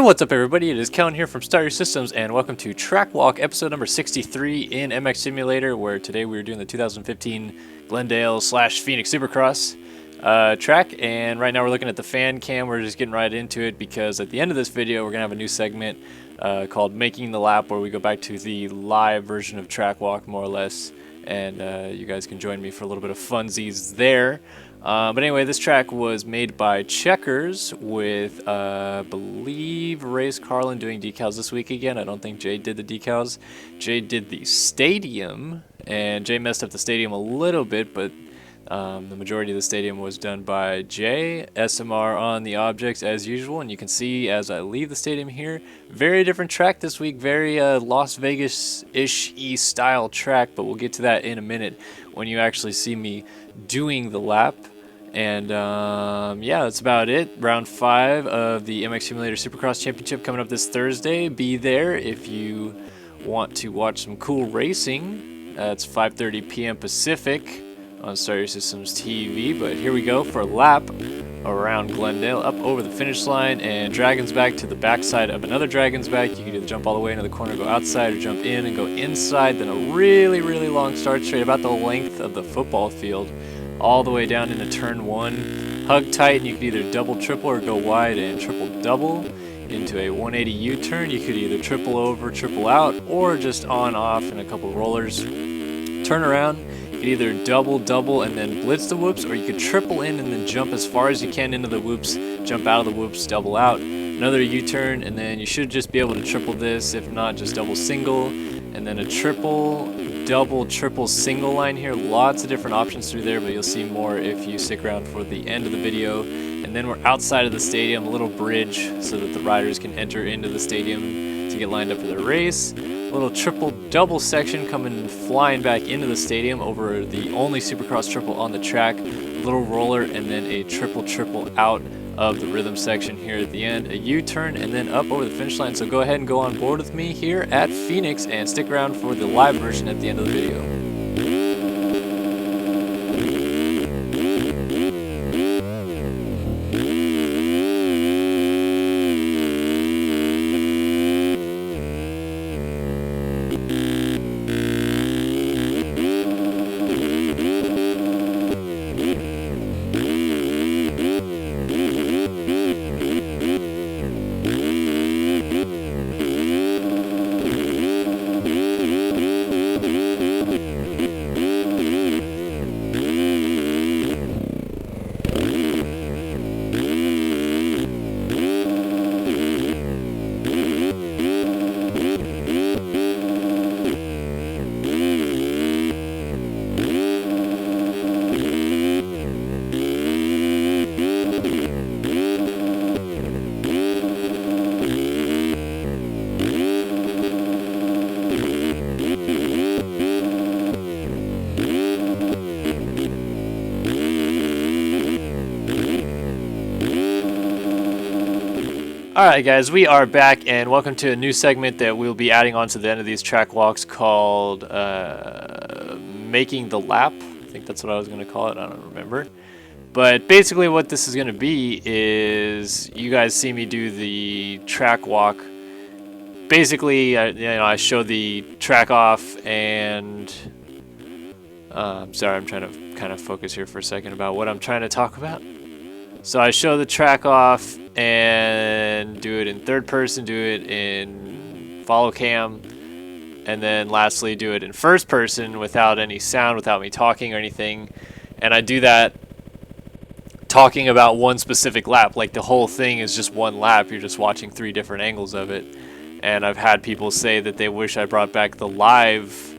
What's up, everybody? It is Kellen here from Start Your Systems, and welcome to Track Walk episode number 63 in MX Simulator, where today we're doing the 2015 Glendale / Phoenix Supercross track. And right now we're looking at the fan cam. We're just getting right into it because at the end of this video we're gonna have a new segment called Making the Lap, where we go back to the live version of Track Walk, more or less, and you guys can join me for a little bit of funsies there. But anyway, this track was made by Checkers with, I believe, Race Carlin doing decals this week again. I don't think Jay did the decals. Jay did the stadium, and Jay messed up the stadium a little bit, but the majority of the stadium was done by Jay. SMR on the objects as usual, and you can see as I leave the stadium here, very different track this week, very Las Vegas-ish style track, but we'll get to that in a minute when you actually see me doing the lap. And yeah, that's about it. Round 5 of the MX Simulator Supercross Championship coming up this Thursday. Be there if you want to watch some cool racing. It's 5:30 p.m. Pacific on Start Your Systems TV. But here we go for a lap around Glendale, up over the finish line, and Dragon's Back to the backside of another Dragon's Back. You can either jump all the way into the corner, go outside, or jump in and go inside. Then a really, really long start straight, about the length of the football field, all the way down into turn 1. Hug tight, and you could either double, triple, or go wide and triple, double into a 180 U-turn. You could either triple over, triple out, or just on, off, and a couple rollers. Turn around. You could either double, double, and then blitz the whoops, or you could triple in and then jump as far as you can into the whoops, jump out of the whoops, double out. Another U-turn, and then you should just be able to triple this. If not, just double, single, and then a triple, double, triple, single line here. Lots of different options through there, but you'll see more if you stick around for the end of the video. And then we're outside of the stadium, a little bridge so that the riders can enter into the stadium to get lined up for their race. A little triple, double section coming flying back into the stadium over the only Supercross triple on the track. A little roller, and then a triple, triple out of the rhythm section here at the end. A U-turn, and then up over the finish line. So go ahead and go on board with me here at Phoenix and stick around for the live version at the end of the video. Alright guys, we are back, and welcome to a new segment that we'll be adding on to the end of these track walks called Making the Lap. I think that's what I was going to call it, I don't remember. But basically what this is going to be is you guys see me do the track walk. Basically, I show the track off, and sorry, I'm trying to kind of focus here for a second about what I'm trying to talk about. So I show the track off and do it in third person, do it in follow cam, and then lastly do it in first person without any sound, without me talking or anything. And I do that talking about one specific lap. Like the whole thing is just one lap. You're just watching 3 different angles of it. And I've had people say that they wish I brought back the live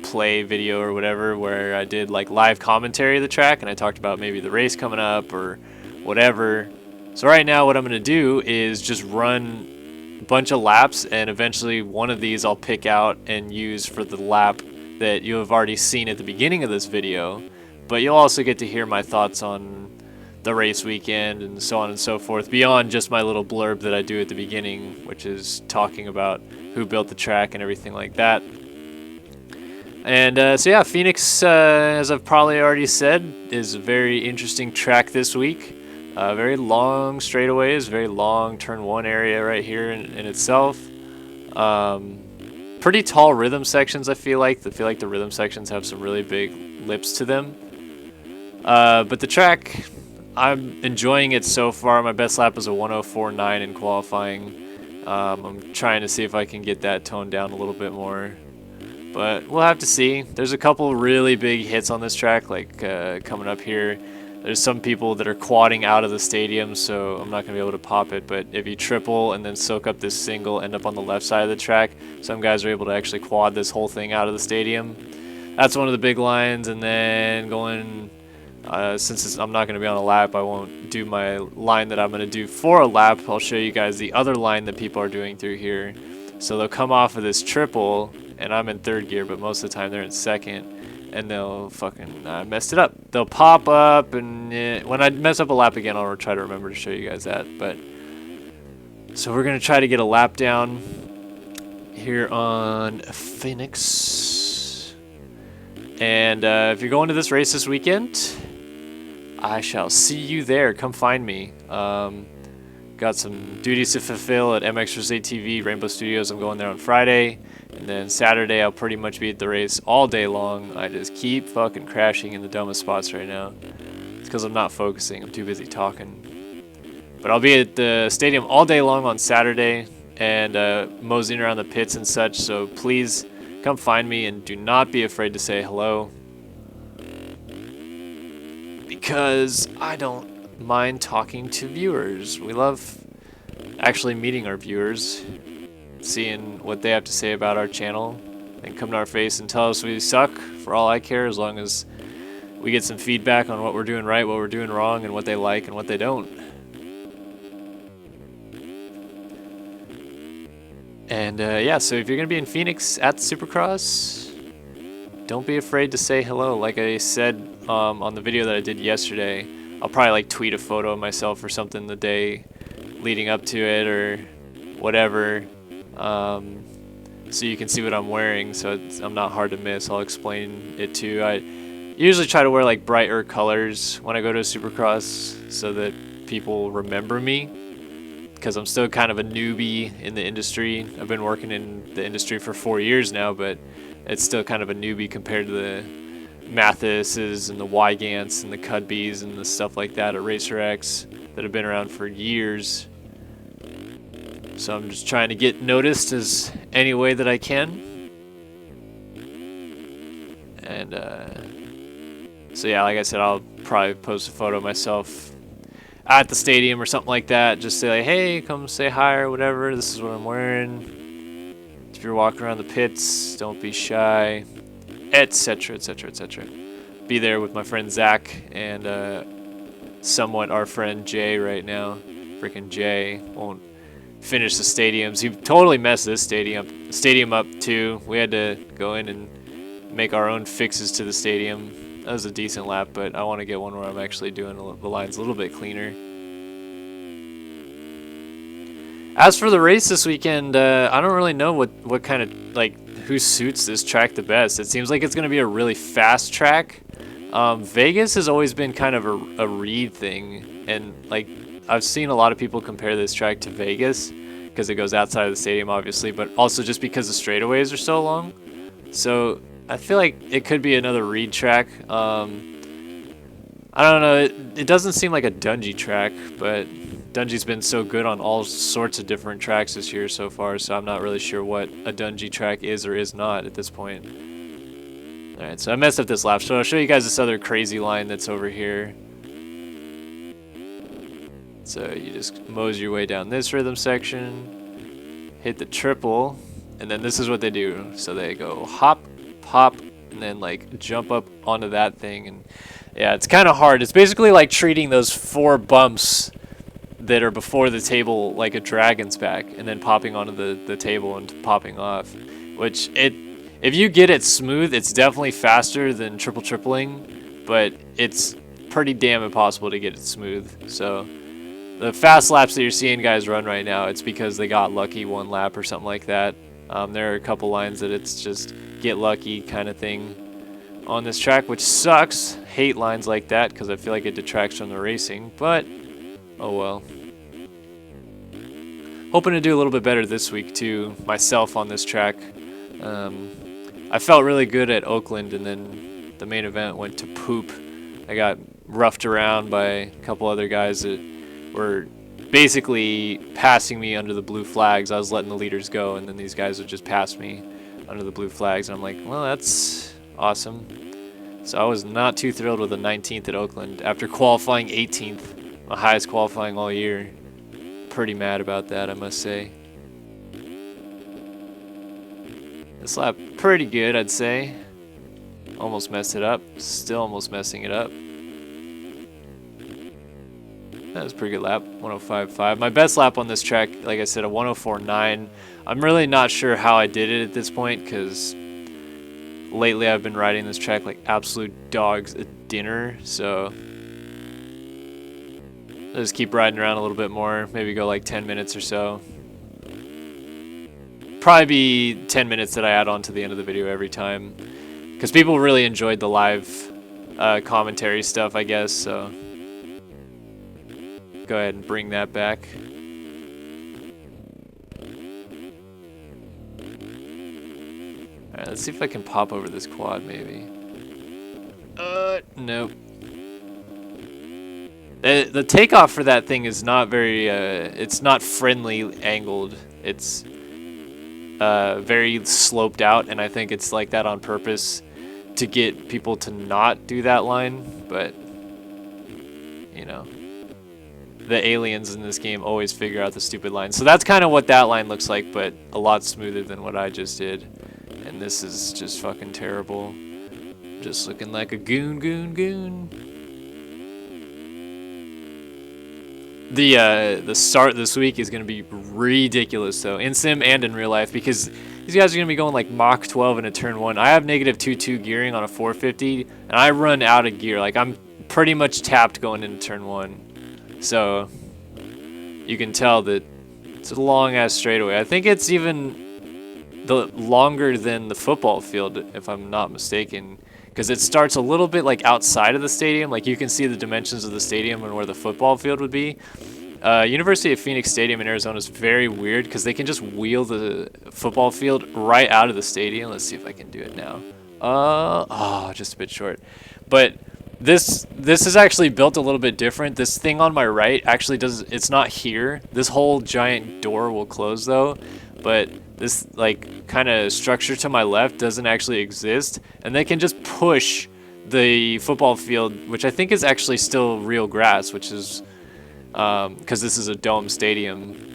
play video or whatever, where I did like live commentary of the track and I talked about maybe the race coming up or whatever. So right now what I'm going to do is just run a bunch of laps, and eventually one of these I'll pick out and use for the lap that you have already seen at the beginning of this video. But you'll also get to hear my thoughts on the race weekend and so on and so forth, beyond just my little blurb that I do at the beginning, which is talking about who built the track and everything like that. And so yeah, Phoenix, as I've probably already said, is a very interesting track this week. Very long straightaways, very long turn one area right here in itself. Pretty tall rhythm sections, I feel like. I feel like the rhythm sections have some really big lips to them. But the track, I'm enjoying it so far. My best lap was a 104.9 in qualifying. I'm trying to see if I can get that toned down a little bit more. But we'll have to see. There's a couple really big hits on this track, like coming up here. There's some people that are quadding out of the stadium, so I'm not going to be able to pop it. But if you triple and then soak up this single, end up on the left side of the track, some guys are able to actually quad this whole thing out of the stadium. That's one of the big lines. And then going, since I'm not going to be on a lap, I won't do my line that I'm going to do for a lap. I'll show you guys the other line that people are doing through here. So they'll come off of this triple, and I'm in third gear, but most of the time they're in second. And they'll fucking I messed it up. They'll pop up, and when I mess up a lap again, I'll try to remember to show you guys that. But so we're gonna try to get a lap down here on Phoenix. And if you're going to this race this weekend, I shall see you there. Come find me. Got some duties to fulfill at MX TV Rainbow Studios. I'm going there on Friday. And then Saturday, I'll pretty much be at the race all day long. I just keep fucking crashing in the dumbest spots right now. It's because I'm not focusing. I'm too busy talking. But I'll be at the stadium all day long on Saturday and moseying around the pits and such. So please come find me and do not be afraid to say hello. Because I don't mind talking to viewers. We love actually meeting our viewers, seeing what they have to say about our channel, and come to our face and tell us we suck. For all I care, as long as we get some feedback on what we're doing right, what we're doing wrong, and what they like and what they don't. And yeah, so if you're gonna be in Phoenix at the Supercross, don't be afraid to say hello. Like I said on the video that I did yesterday, I'll probably like tweet a photo of myself or something the day leading up to it or whatever. So you can see what I'm wearing, so I'm not hard to miss. I'll explain it too. I usually try to wear like brighter colors when I go to Supercross so that people remember me, because I'm still kind of a newbie in the industry. I've been working in the industry for 4 years now, but it's still kind of a newbie compared to the Mathises and the Wygants and the Cudbys and the stuff like that at Racer X that have been around for years. So I'm just trying to get noticed as any way that I can. And so yeah, like I said, I'll probably post a photo of myself at the stadium or something like that. Just say like, hey, come say hi or whatever. This is what I'm wearing. If you're walking around the pits, don't be shy, etc., etc., etc. Be there with my friend Zach and somewhat our friend Jay right now. Freaking Jay won't finish the stadiums. He totally messed this stadium up too. We had to go in and make our own fixes to the stadium. That was a decent lap, but I want to get one where I'm actually doing the lines a little bit cleaner. As for the race this weekend, I don't really know what kind of, like, who suits this track the best. It seems like it's going to be a really fast track. Vegas has always been kind of a read thing, and like I've seen a lot of people compare this track to Vegas because it goes outside of the stadium, obviously, but also just because the straightaways are so long. So I feel like it could be another read track. I don't know. It doesn't seem like a Dungey track, but Dungey's been so good on all sorts of different tracks this year so far, so I'm not really sure what a Dungey track is or is not at this point. Alright, so I messed up this lap, so I'll show you guys this other crazy line that's over here. So you just mosey your way down this rhythm section, hit the triple, and then this is what they do. So they go hop, pop, and then like jump up onto that thing. And yeah, it's kind of hard. It's basically like treating those 4 bumps that are before the table like a dragon's back, and then popping onto the table and popping off. Which if you get it smooth, it's definitely faster than tripling, but it's pretty damn impossible to get it smooth. So the fast laps that you're seeing guys run right now, it's because they got lucky one lap or something like that. There are a couple lines that it's just get lucky kind of thing on this track, which sucks. Hate lines like that because I feel like it detracts from the racing, but Oh well. Hoping to do a little bit better this week too, myself on this track. I felt really good at Oakland, and then the main event went to poop. I got roughed around by a couple other guys that were basically passing me under the blue flags. I was letting the leaders go, and then these guys would just pass me under the blue flags, and I'm like, well, that's awesome. So I was not too thrilled with the 19th at Oakland after qualifying 18th, my highest qualifying all year. Pretty mad about that, I must say. This lap, pretty good, I'd say. Almost messed it up. Still almost messing it up. That was a pretty good lap, 105.5. My best lap on this track, like I said, a 104.9. I'm really not sure how I did it at this point, because lately I've been riding this track like absolute dogs at dinner, so I'll just keep riding around a little bit more, maybe go like 10 minutes or so. Probably be 10 minutes that I add on to the end of the video every time, because people really enjoyed the live commentary stuff, I guess, so go ahead and bring that back. Alright, let's see if I can pop over this quad, maybe. Nope. The takeoff for that thing is not very, it's not friendly angled. It's very sloped out, and I think it's like that on purpose to get people to not do that line, but, you know, the aliens in this game always figure out the stupid line. So that's kind of what that line looks like, but a lot smoother than what I just did. And this is just fucking terrible. Just looking like a goon. The start this week is going to be ridiculous, though, in sim and in real life, because these guys are going to be going like Mach 12 into turn 1. I have negative 2.2 gearing on a 450, and I run out of gear. Like, I'm pretty much tapped going into turn 1. So you can tell that it's a long-ass straightaway. I think it's even longer than the football field, if I'm not mistaken, because it starts a little bit like outside of the stadium. Like, you can see the dimensions of the stadium and where the football field would be. University of Phoenix Stadium in Arizona is very weird because they can just wheel the football field right out of the stadium. Let's see if I can do it now. Oh, just a bit short. But this is actually built a little bit different. This thing on my right actually it's not here. This whole giant door will close though, but this like kind of structure to my left doesn't actually exist, and they can just push the football field, which I think is actually still real grass, which is because this is a dome stadium.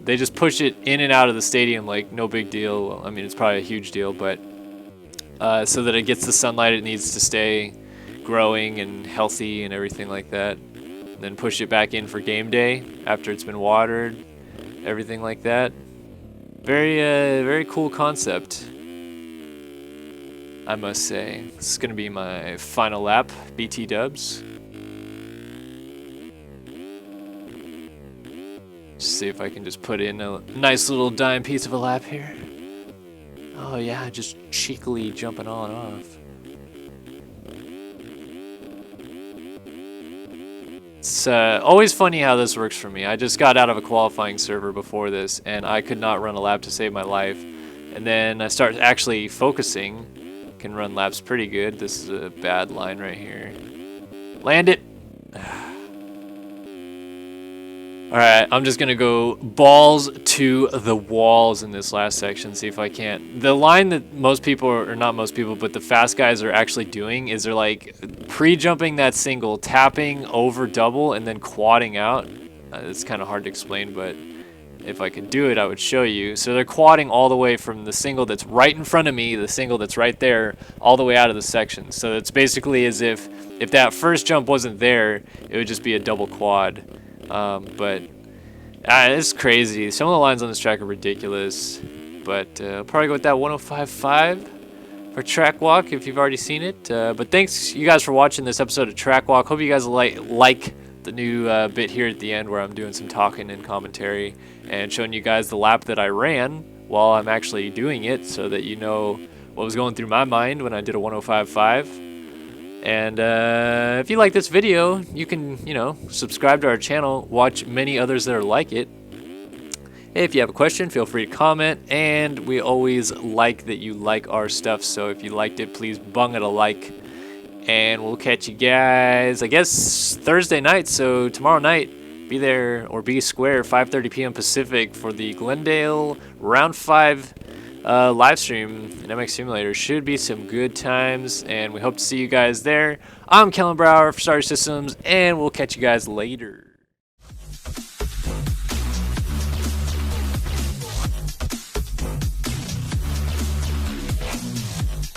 They just push it in and out of the stadium like no big deal. Well, I mean, it's probably a huge deal, but so that it gets the sunlight it needs to stay growing and healthy and everything like that. And then push it back in for game day after it's been watered, everything like that. Very cool concept, I must say. This is gonna be my final lap, BT dubs. See if I can just put in a nice little dime piece of a lap here. Oh yeah, just cheekily jumping on and off. It's always funny how this works for me. I just got out of a qualifying server before this, and I could not run a lap to save my life. And then I start actually focusing. Can run laps pretty good. This is a bad line right here. Land it! Alright, I'm just going to go balls to the walls in this last section, see if I can't. The line that most people, or not most people, but the fast guys are actually doing is they're like pre-jumping that single, tapping over double, and then quadding out. It's kind of hard to explain, but if I could do it, I would show you. So they're quadding all the way from the single that's right in front of me, the single that's right there, all the way out of the section. So it's basically as if that first jump wasn't there, it would just be a double quad. But it's crazy. Some of the lines on this track are ridiculous, but I'll probably go with that 105.5 for Track Walk if you've already seen it. But thanks you guys for watching this episode of Track Walk. Hope you guys like the new bit here at the end where I'm doing some talking and commentary and showing you guys the lap that I ran while I'm actually doing it, so that you know what was going through my mind when I did a 105.5. And if you like this video, you can, subscribe to our channel, watch many others that are like it. If you have a question, feel free to comment, and we always like that you like our stuff, so if you liked it, please bung it a like. And we'll catch you guys, I guess, Thursday night, so tomorrow night, be there, or be square, 5:30 p.m. Pacific for the Glendale Round 5 live stream in MX Simulator. Should be some good times, and we hope to see you guys there. I'm Kellen for Starry Systems, and we'll catch you guys later.